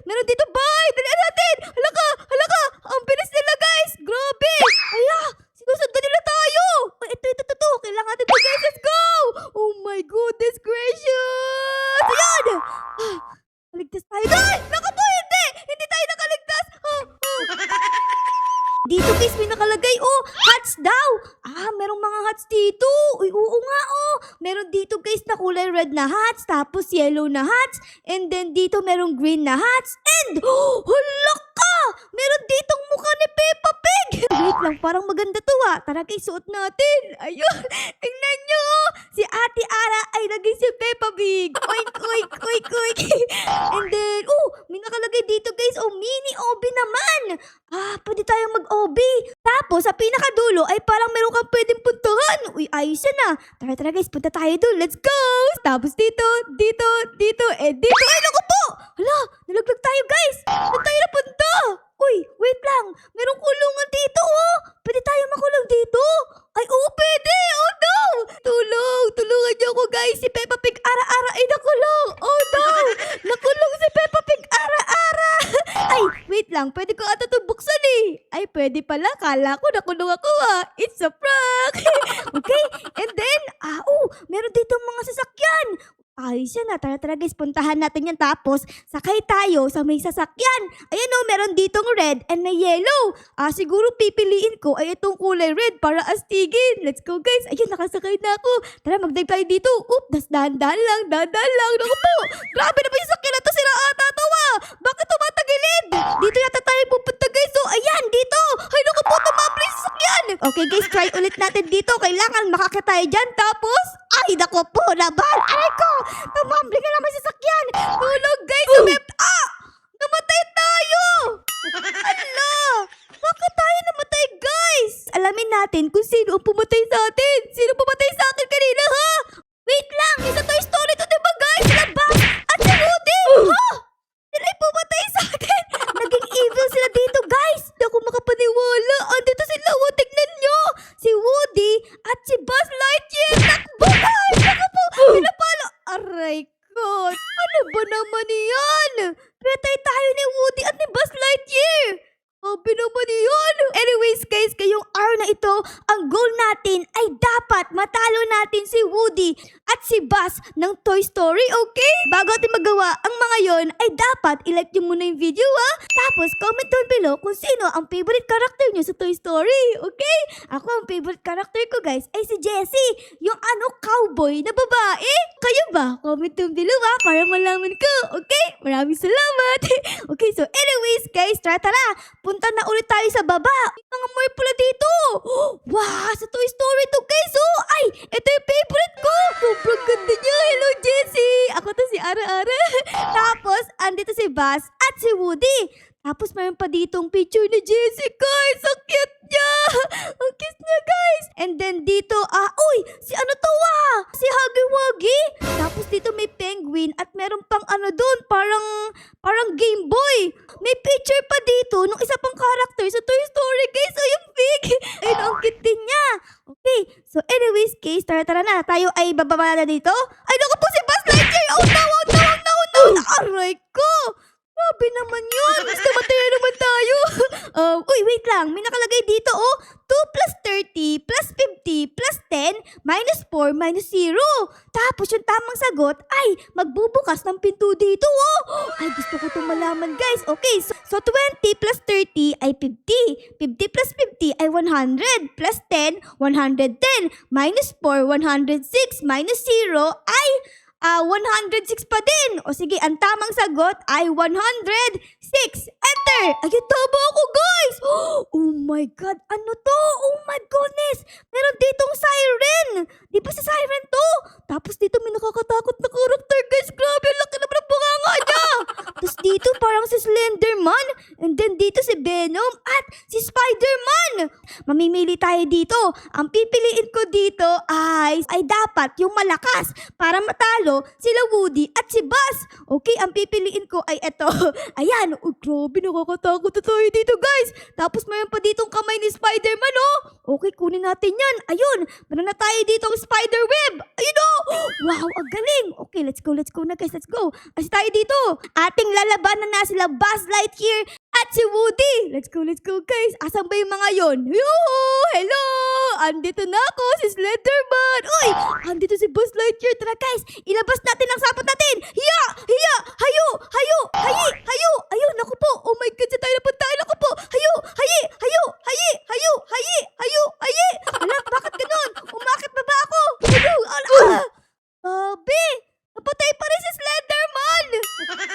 Meron dito bahay! Dalian natin! Hala ka! Ang bilis nila guys! Grabe! Aya! Sinusundan nila tayo! Ay, ito. Kailangan natin guys. Let's go! Oh my goodness gracious! Ayan! Kaligtas tayo. Guys! Naku po! Hindi! Hindi tayo nakaligtas! Dito guys, may nakalagay, hats daw. Merong mga hats dito. Uy, oo nga, Meron dito guys na kulay red na hats, tapos yellow na hats, and then dito merong green na hats, and, hala ka! Meron ditong mukha ni Peppa Pig. Wait lang, parang maganda to Tara guys, suot natin. Ayun, tingnan nyo. Si Ate Ara ay naging si Peppa Pig. Oink, oink, oink, oink. And then, may nakalagay dito guys, mini OB naman. Pwede tayong mag-OB. Tapos, sa pinakadulo ay parang meron kang pwedeng puntahan. Uy, ayos yan Tara guys, punta tayo dun. Let's go! Tapos dito, and dito. Ay, naku po! Hala, nalaglag tayo guys. Saan tayo napunta? Uy, wait lang. Merong kulungan dito, Pwede tayo makulong dito? Ay, pwede. Oh, no! Tulungan niyo ako guys. Si Peppa Pig Ara-Ara ay nakulong. Oh, no! Nakulong si Peppa Pig Ara-Ara. Ay, wait lang. Pwede ko ata ito buksan Ay, pwede pala. Kala ko nakulong ako It's a prank. Okay? And then, meron dito mga sasakyan. Ayos yan Tara guys, puntahan natin yan. Tapos, sakay tayo sa may sasakyan. Ayan meron ditong red and may yellow. Siguro pipiliin ko ay itong kulay red para astigin. Let's go guys. Ayun, nakasakay na ako. Tara, mag-dive tayo dito. Dahan-dahan lang. Naku po. Grabe na ba yung sakyan na to? Sira ata to Bakit tumatagilid? Dito yata tayo pupunta guys. Ayan, dito. Ay, naku po, tumabli yung sasakyan. Okay guys, try ulit natin dito. Kailangan makakita tayo dyan. Tapos, ay, naku po, laban. Aray ko. Tumambling na naman sasakyan. Tulog guys. Namatay tayo. Ala. Bakit tayo namatay guys? Alamin natin kung sino ang pumatay sa atin. Sino pumatay sa akin kanina Wait lang. Isa Toy Story to diba guys? Sila Buzz at si Woody. Sila pumatay sa atin. Naging evil sila dito guys. Hindi ako makapaniwala. Andito sila. Tignan nyo. Si Woody at si Buzz Lightyear. Takbo guys. Naku po. Pinapalo. Aray ko. Ano ba naman yan? Patay tayo ni Woody at ni Buzz Lightyear. Sabi naman yan. Anyways guys, ngayong hour na ito, ang goal natin ay dapat matalo natin si Woody at si Buzz ng Toy Story, okay? Bago natin magawa ang mga yon, ay dapat i-like nyo muna yung video Tapos comment down below kung sino ang favorite character nyo sa Toy Story, okay? Ako ang favorite character ko guys ay si Jessie, yung cowboy na babae. Kayo ba? Comment down below para malaman ko, okay? Maraming salamat. Okay, so anyways guys, tara. Punta na ulit tayo sa baba. May mga more pula dito. Wow, sa Toy Story to guys. Ay, ito yung favorite ko. Sobrang ganda niya. Hello, Jessie. Ako to si Ara-Ara. Tapos, andito si Buzz at si Woody. Tapos, mayroon pa ditong picture ni Jessie, guys. Ang cute niya. Ang cute niya, guys. And then dito, si ano to Si Huggy Wuggy. Tapos dito may penguin at meron pang doon, parang Game Boy. May picture pa dito nung isa pang character sa Toy Story, guys. Yung pig. Ayun, ang cute din niya. Okay, so anyways, guys, tara na. Tayo ay bababa na dito. Ay, naku po si Buzz Lightyear. Oh, no. Aray ko. Grabe naman yun. Mas namatay naman tayo. Uy, wait lang. May nakalagay dito, 2 plus 30 plus 50 plus 10 minus 4 minus 0. Tapos yung tamang sagot ay magbubukas ng pinto dito, Ay, gusto ko itong malaman, guys. Okay, so 20 plus 30 ay 50. 50 plus 50 ay 100. Plus 10, 110. Minus 4, 106. Minus 0 ay 106 pa din. O sige, ang tamang sagot ay 106. Enter! Ayun, tama ako, guys! Oh my God, ano to? Oh my goodness! Meron ditong siren! Di ba si siren to? Tapos dito may nakakatakot na character, guys. Grabe, ang laki naman ang bunganga niya! Tapos dito parang si Slenderman. And then dito si Venom at si Spider-Man. Mamimili tayo dito. Ang pipiliin ko dito ay dapat yung malakas para matalo panalo sila Woody at si Buzz. Okay, ang pipiliin ko ay eto. Ayan, grabe, nakakatakot na tayo dito guys. Tapos mayroon pa ditong kamay ni Spider-Man, oh. Okay, kunin natin yan. Ayun, meron na tayo ditong spider web. Ayun, oh. Wow, ang galing. Okay, let's go na guys, let's go. Kasi tayo dito. Ating lalabanan na sila Buzz Lightyear at si Woody. Let's go guys. Asan ba yung mga yon? Yoo! Hello! Andito na ako, si Slenderman. Uy! Andito si Buzz Lightyear. Tara guys, ilabas natin ang sapat natin. Hiya! Hiya! Hayo! Hayo! Hayi! Hayo! Ayun, naku po. Oh my God, sa tayo napunta. Naku po. Hayo! Hayi! Hayo! Hayi! Hayo! Hayi! Hayo! Hayi! Hala, bakit ganun? Umakit ba ako? Hayo! Sabi! Napatay pa rin si Slenderman!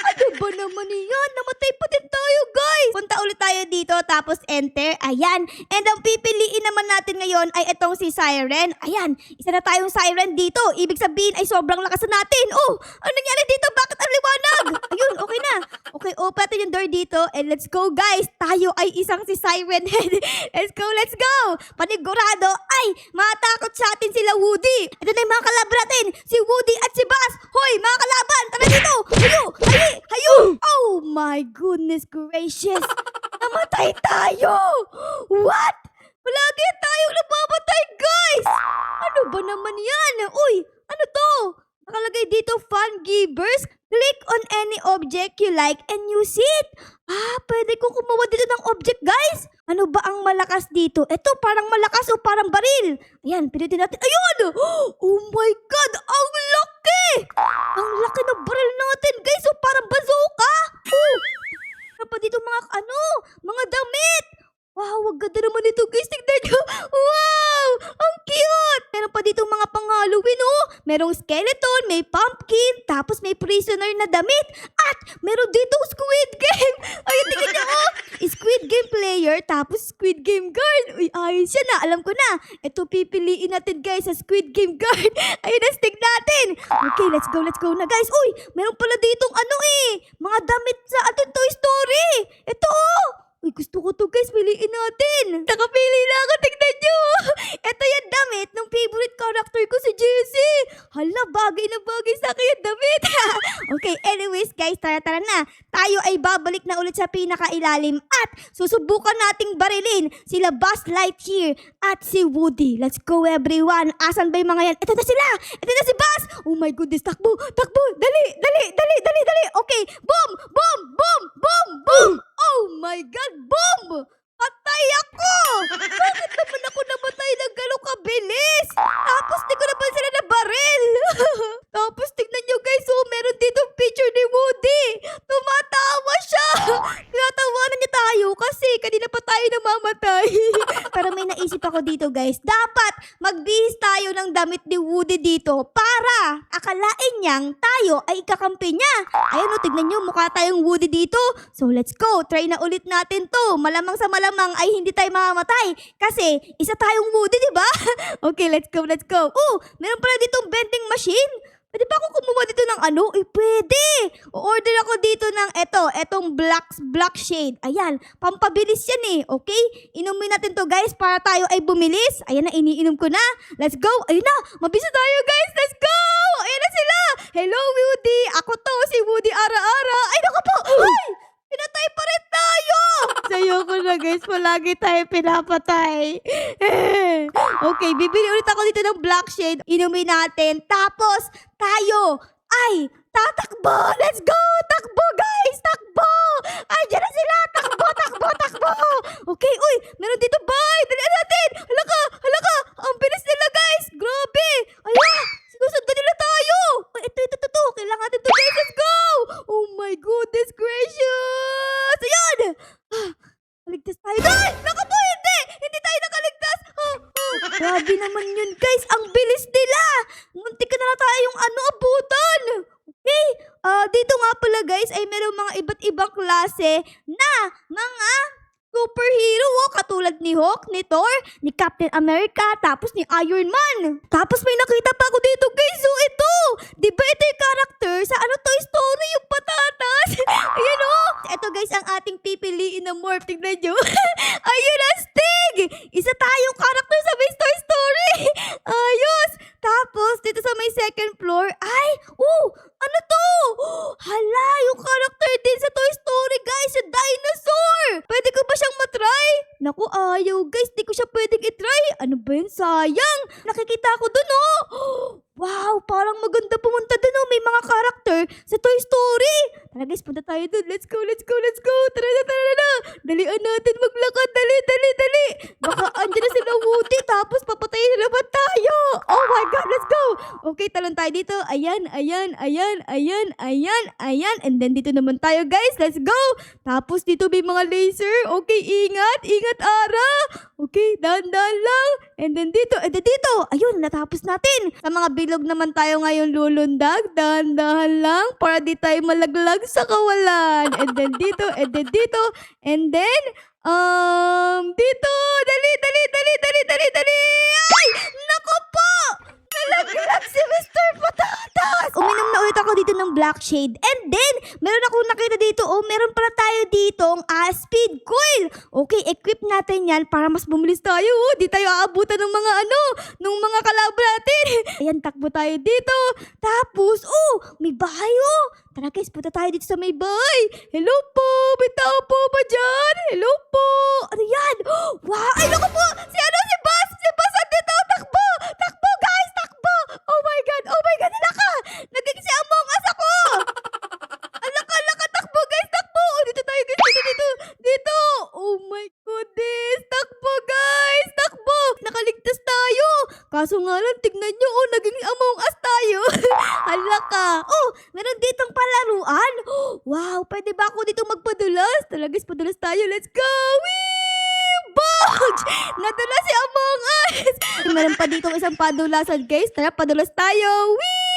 Ano ba naman yan? Namatay pa din tayo, guys! Punta ulit tayo dito, tapos enter. Ayan. And ang pipiliin naman natin ngayon ay itong si Siren. Ayan. Isa na tayong Siren dito. Ibig sabihin ay sobrang lakas na natin. Oh! Ano nangyari dito? Bakit ang liwanag? Ayun, okay na. Okay, open natin yung door dito. And let's go, guys. Tayo ay isang si Siren head. Let's go! Panigurado ay matakot sa atin sila Woody. Ito na yung mga kalaban natin. Si Woody at si Buzz. Hoy, mga kalaban! Tara dito! Hayo! Hayi! Hayo! Oh my goodness gracious! Namatay tayo! What? Palagi tayong nababatay, guys! Ano ba naman yan? Uy! Ano to? Nakalagay dito, fun givers. Click on any object you like and use it. Pwede ko kumuha dito ng object, guys. Ano ba ang malakas dito? Ito, parang malakas o parang baril. Ayan, pinitin natin. Ayun! Oh my God! Ang laki! Ang laki ng baril natin, guys. O parang bazooka. Ano pa dito mga damit. Wow, wag ganda naman ito, guys. Tignan nyo. Wow! Ang cute! Meron pa dito mga pang-Halloween, oh. Merong skeleton, may pumpkin, tapos may prisoner na damit, at meron dito Squid Game. Ayun, tingnan nyo, oh. Squid Game player, tapos Squid Game guard. Uy, ayos siya na. Alam ko na. Ito pipiliin natin, guys, sa Squid Game guard. Ayun, na-stick natin. Okay, let's go na, guys. Uy, meron pala ditong mga damit sa ating Toy Story. Ito, oh. Uy, gusto ko to, guys. Piliin natin. Nakapili na ako. Tignan nyo. Ito yung damit ng favorite character ko, si Jessie. Hala, bagay na bagay sa akin yung damit. Okay, anyways, guys, tara na. Tayo ay babalik na ulit sa pinakailalim at susubukan nating barilin sila Buzz Lightyear at si Woody. Let's go, everyone. Asan ba yung mga yan? Ito na sila. Ito na si Buzz. Oh my goodness, takbo. Dali. Okay, boom. Oh my God, boom! Patay ako! Bakit naman ako namatay ng gano'ng kabilis? Tapos di ko naman sila nabaril. Tapos tignan nyo, guys, meron dito picture ni Woody. Tumatawa siya. Tinatawanan niya tayo kasi kanina pa tayo namamatay. Pero may naisip ako dito, guys. Dapat magbihis tayo ng damit ni Woody dito para akalain niyang tayo ay ikakampi niya. Ayun, tignan nyo, mukha tayong Woody dito. So let's go. Try na ulit natin to. Malamang sa malamang ay hindi tayo mamamatay. Kasi isa tayong Woody, di ba? Okay, let's go. Meron pala ditong vending machine. Pwede ba ako kumuha dito ng pwede. O-order ako dito ng etong black shade. Ayan, pampabilis yan okay? Inumin natin to, guys, para tayo ay bumilis. Ayan na, iniinom ko na. Let's go. Ayun na, mabisa tayo, guys. Let's go. Ayan na sila. Hello, Woody. Ako to, si Woody Ara-Ara. Ay, naku po. Ay! Pinatay pa rin tayo! Sa'yo ko na, guys. Palagi tayo pinapatay. Okay, bibili ulit ako dito ng black shade. Inumin natin. Tapos, tayo ay tatakbo. Let's go! Takbo, guys! Takbo! Ay, dyan na sila! Takbo! Okay, uy! Meron dito bay! Dalian natin! Hala ka! Ang bilis nila, guys! Grabe! Ayan! Sinusundan nila tayo! Ito. Kailangan natin to, guys. Let's go! Oh my goodness gracious! Ayan! Kaligtas tayo. Ay! Naku po, hindi! Hindi tayo nakaligtas! Grabe naman yun, guys. Ang bilis nila! Muntik ka na tayong abutan! Okay? Dito nga pala, guys, ay merong mga iba't ibang klase na mga superhero, katulad ni Hulk, ni Thor, ni Captain America, tapos ni Iron Man. Tapos may nakita pa ako dito, guys. So ito, di ba ito yung character sa Toy Story, yung patatas? Ayan Ito, guys, ang ating pipiliin na morph. Tignan nyo. Ayun na, Stig! Isa tayong character sa may Toy Story. Ayos! Tapos, dito sa may second floor, ay, Ayaw guys, di ko siya pwedeng itry. Ano ba yun? Sayang. Nakikita ko dun oh. Wow, parang maganda pumunta dun oh. May mga karakter sa Toy Story. Tara guys, punta tayo dun. Let's go, let's go, let's go. Tara na, tara na. Dalian natin maglakad. Dali, dali, dali. Baka andyan na sila Woody tapos papatayin nila ba tayo? Oh my God, let's go. Okay, talon tayo dito. Ayan, ayan, ayan, ayan, ayan, ayan. And then dito naman tayo guys. Let's go. Tapos dito may mga laser. Okay, ingat. Ingat, Ara. Okay, dahan-dahan lang. And then dito. Ayun, natapos natin. Sa mga bilog naman tayo ngayon lulundag. Dahan-dahan lang para di tayo malaglag sa kawalan. And then dito. And then dito. And then, dito. Dali, dali, dali, dali, dali, dali. Ay! Nako po! Nalaglag si Mr. Patatas! Uminom na ulit ako dito ng Black Shade. And then, meron akong nakita dito. Oh, meron pala tayo ditong speed coil. Okay, equip natin yan para mas bumilis tayo. Oh, di tayo aabutan ng mga ng mga kalaban natin. Ayan, takbo tayo dito. Tapos, oh, may bahay oh. Tara guys, punta tayo dito sa may bahay. Hello po, may tao po ba dyan? Hello po. Ano yan? Wow, ay naku po. Si Bas. Si Bas, andito. Takbo. Takbo guys, takbo. Oh my God, alaka. Naging si Among Us ako. Alaka, takbo guys, takbo. Oh, dito tayo guys, dito. Oh my goodness, takbo guys, takbo. Nakaligtas tayo. Kaso nga lang, tignan nyo, oh, naging Among Us tayo. Alaka. Oh, meron ditong palaruan. Wow, pwede ba ako dito magpadulas? Tara guys, padulas tayo. Let's go. Wee! Bog! Nadulas si Among Us. Meron pa dito isang padulasan guys. Tara, padulas tayo. Wee!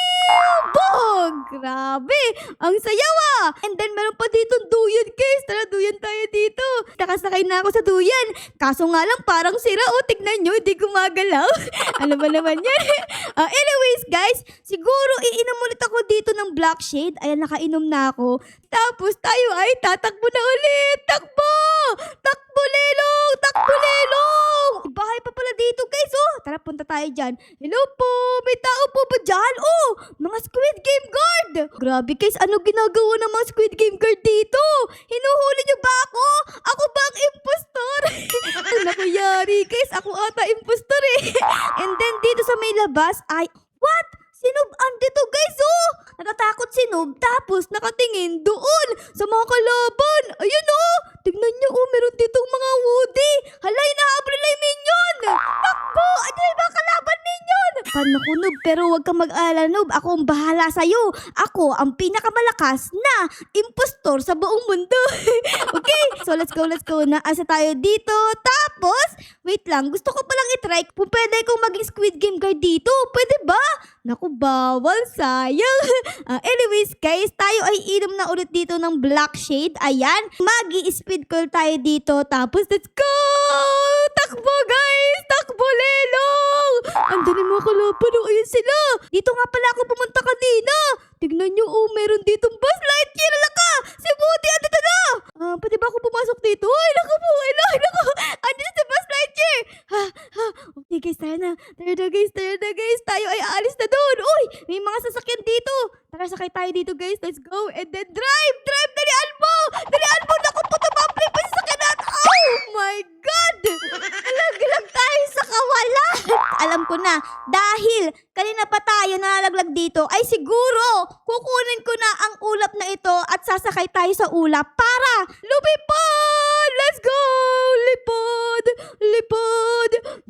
Bog! Grabe! Ang sayaw ah! And then meron pa dito duyan guys. Tara, duyan tayo dito. Nakasakay na ako sa duyan. Kaso nga lang parang sira. Oh, tignan nyo, hindi gumagalaw. Ano ba naman yan? Anyways guys, siguro iinom ulit ako dito ng Black Shade. Ayan, nakainom na ako. Tapos tayo ay tatakbo na ulit. Takbo! Takbo, Lelong! Takbo, Lelong! May bahay pa pala dito guys. Oh, tara, punta tayo dyan. Hello po! May tao po ba dyan? Oh, mga Squid Game Guard! Grabe guys, ano ginagawa ng mga Squid Game Guard dito? Hinuhuli niyo ba ako? Ako ba ang impostor? Ano nakuyari guys? Ako ata impostor eh. And then dito sa may labas ay... What? Si Noob andito guys oh! Natatakot si Noob tapos nakatingin doon sa mga kalaban. Ayun oh! Tignan niyo oh, meron ditong mga Woody. Hala, hinahabol nila yung minion! Takbo! Ano yung mga kalaban minion? Paano ko Noob? Pero huwag kang mag-alala Noob. Ako ang bahala sa'yo. Ako ang pinakamalakas na impostor sa buong mundo. Okay? So let's go. Naasa tayo dito. Tapos, wait lang. Gusto ko palang itry kung pwede kong maging Squid Game Guard dito. Pwede ba? Naku, bawal. Sayang. Anyways, guys, tayo ay inom na ulit dito ng Black Shade. Ayan. Magi-speed call tayo dito. Tapos, let's go! Takbo, guys! Takbo, Lelong! Andun yung mga kalaban. Ayun sila. Dito nga pala ako pumunta kanina. Tignan nyo, oh, meron ditong Buzz Lightyear. Alaka! Si Woody, andito na! Pwede ba ako pumasok dito? Ay, naku po. Ay, naku. Andito si Buzz Lightyear. Okay, guys, tara na. Tara na, guys. Tayo ay aalis na doon. Uy, may mga sasakyan dito. Tara, sakay tayo dito, guys. Let's go. And then drive. Dalian mo. Naku po, tumaplik pa sa sasakyan natin. Oh my God. Nalaglag tayo sa kawalan. Alam ko na, dahil kanina pa tayo nalaglag dito, ay siguro kukunin ko na ang ulap na ito at sasakay tayo sa ulap para lumipad! Let's go! Lipad!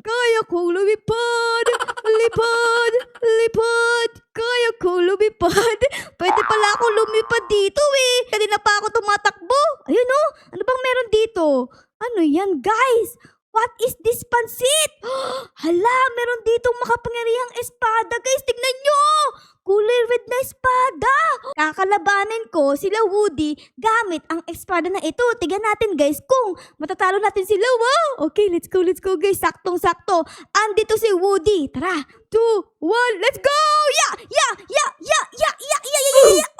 Kaya kong lumipad! Lipad! Kaya kong lumipad! Pwede pala akong lumipad dito eh! Kanina pa ako tumatakbo! Ayun oh! Ano bang meron dito? Ano yan guys? What is this pansit? Hala, meron ditong makapangyarihang espada. Guys, tignan nyo! Kulay red na espada. Kakalabanin ko sila Woody gamit ang espada na ito. Tignan natin guys kung matatalo natin sila. Wow! Okay, let's go guys. Saktong-sakto. Andito si Woody. Tara, 2, 1, let's go! Yeah!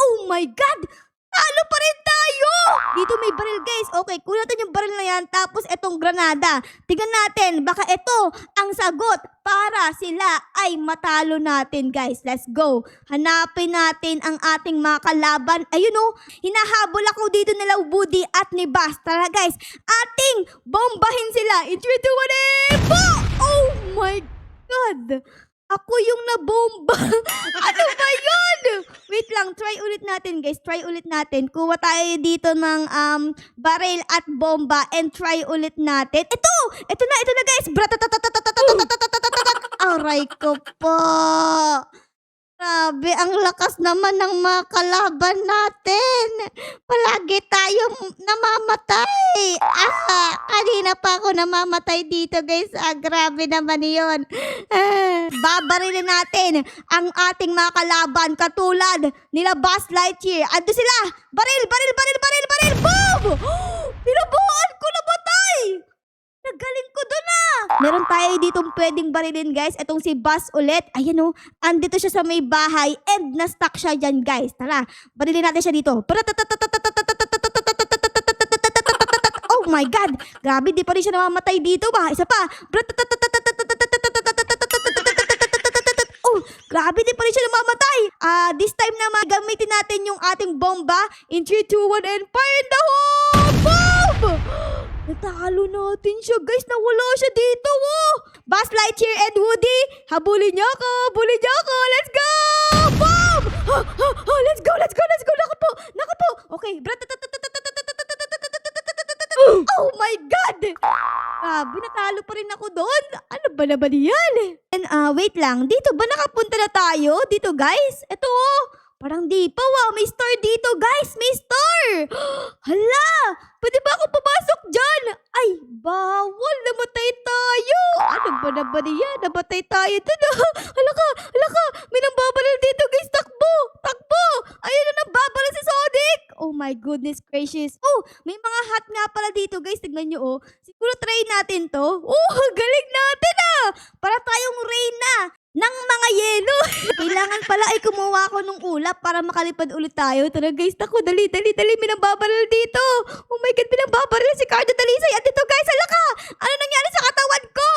Oh my God! Talo pa rin tayo! Dito may may baril guys. Okay, kunin natin yung baril na yan. Tapos etong granada. Tingnan natin, baka ito ang sagot para sila ay matalo natin guys. Let's go. Hanapin natin ang ating mga kalaban. Ayun oh, hinahabol ako dito nila Woody at ni Bas. Tara guys, ating bombahin sila. In 3, 2, 1, bo! Oh my God! Ako yung nabomba. Ano ba yun? Wait lang, try ulit natin guys. Try ulit natin. Kuha tayo dito ng baril at bomba and try ulit natin. Ito na guys. Aray ko po. Grabe, ang lakas naman ng mga kalaban natin. Palagi tayong namamatay. Kanina pa ako namamatay dito guys. Grabe naman yun. Babarilin natin ang ating mga kalaban katulad nila Buzz Lightyear. Ando sila. Baril. Boom! Pinabuhan ko na batay. Nagaling ko doon Meron tayo ditong pwedeng barilin guys. Itong si Buzz ulit. Ayan o. Andito siya sa may bahay and na-stuck siya dyan guys. Tara, barilin natin siya dito. Oh my God. Grabe, di pa rin siya namamatay dito ba? Isa pa. Oh, grabe, di pa rin siya namamatay. This time naman, gamitin natin yung ating bomba. In 3, 2, 1, and fire in the hole! Boom! Natalo natin siya, guys. Nawala siya dito, Buzz Lightyear and Woody, habulin niyo ako. Let's go! Boom! Let's go. Naku po. Okay. Oh my God! Grabe, natalo pa rin ako doon. Ano ba naman yan? And wait lang. Dito ba nakapunta na tayo? Dito, guys? Ito, parang di pa, may store dito, guys. May store! Hala! Pwede ba ako pumasok dyan? Ay, bawal. Namatay tayo. Ano ba naman yan? Namatay tayo dun. Hala ka. May nangbabaril dito, guys. Takbo. Ayun na nangbabaril si Sonic. Oh my goodness gracious. Oh, may mga hat nga pala dito, guys. Tignan nyo, Siguro try natin to. Oh, galing natin, Para tayong reyna ng mga yelo. Kailangan pala ay kumuha ako ng ulap para makalipad ulit tayo. Tara guys, naku, dali. May nangbabaril dito. Oh my God, pinangbabaril si Cardo Dalisay. At ito guys, alaka. Ano nangyari sa katawan ko?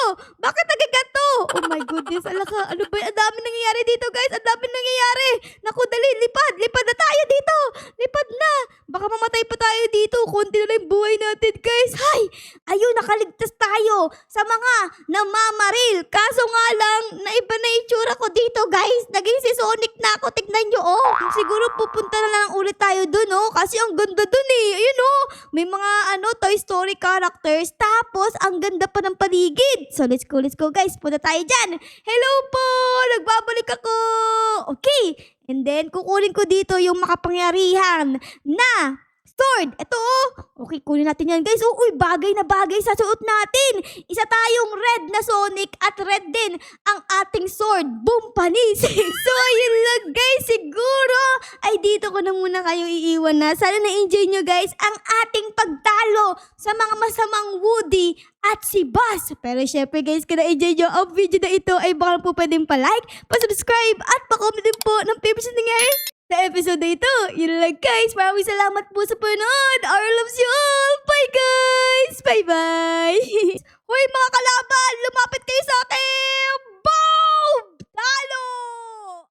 Bakit nagaganto? Oh my goodness, alaka. Ano ba? Ang dami nangyayari dito guys. Ang dami nangyayari. Naku, dali, lipad na tayo dito. Lipad na. Baka mamatay pa tayo dito. Konti na lang buhay natin guys. Hay, ayun, nakaligtas tayo sa mga namamaril. Kaso nga lang, naiba na itsura ko dito guys. Naging si Sonic na ako. Tignan nyo Siguro pupunta na lang ulit tayo dun Kasi ang ganda dun Ayun may mga Toy Story characters. Tapos ang ganda pa ng paligid. So let's go guys. Punta tayo dyan. Hello po! Nagbabalik ako. Okay. And then kukunin ko dito yung makapangyarihan na sword. Ito Okay, kunin natin yan guys. Uy, bagay na bagay sa suot natin. Isa tayong red na Sonic at red din ang ating sword. Boom, panis. So, yun lang guys. Siguro ay dito ko na muna kayo iiwan na. Sana na-enjoy nyo guys ang ating pagtalo sa mga masamang Woody at si Buzz. Pero syempre guys, kung na-enjoy nyo ang video na ito ay baka po pwedeng pa-like, pa-subscribe at pa-comment din po ng favorite na nangyari sa episode na ito. Yun lang guys. Maraming salamat po sa panood. Our loves you all. Bye guys. Bye. Hoy mga kalaban,